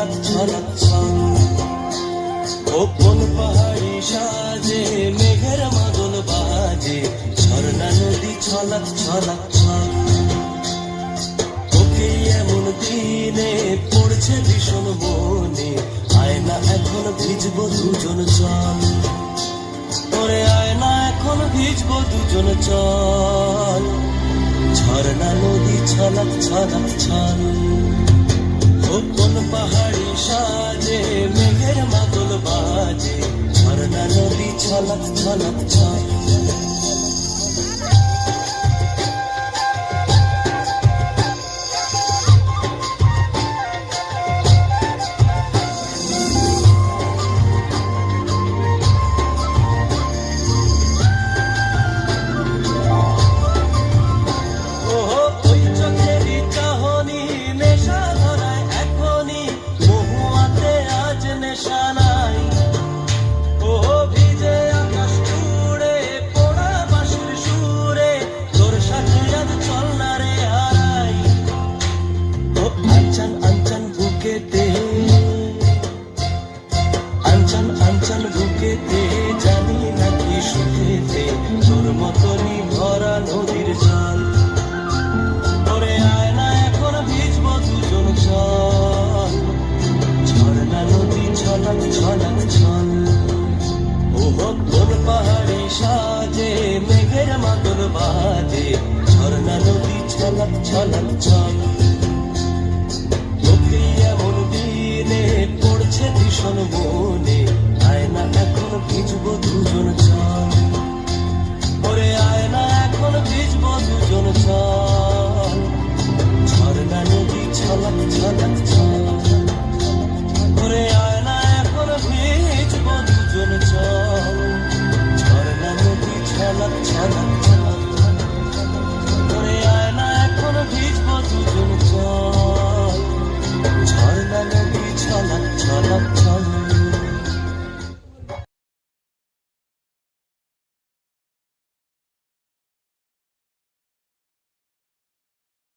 ছলক ছলক ছল। ও কোন পাহাড়ি সাজে মেঘের মাদল বাজে, ঝর্ণা নদী ছলক ছলক ছল। ওকে এমন দিনে পড়ছে ভীষণ মনে, আয়না এখন ভিজবো দুজন চল। ওরে আয়না এখন ভিজবো দুজন চল। ঝর্ণা নদী ছলক ছলক ছল। ও কোন পাহাড়ি সাজে মেঘের মাদল বাজে, ঝর্ণা নদী ছলক ছলক ছল। আঞ্চন আঞ্চন বুকেতে জানি নাকি সুখেতে, তোর মতনই ভরা নদীর জল। ওরে আয়না এখন ভিজবো দুজন চল। ঝর্ণা নদী ছলক ছলক ছল। ওহো কোন পাহাড়ি সাজে মেঘের মাদল বাজে, ঝর্ণা নদী ছলক ছলক ছল। লোকে এমন দিনে পড়ছে ভীষণ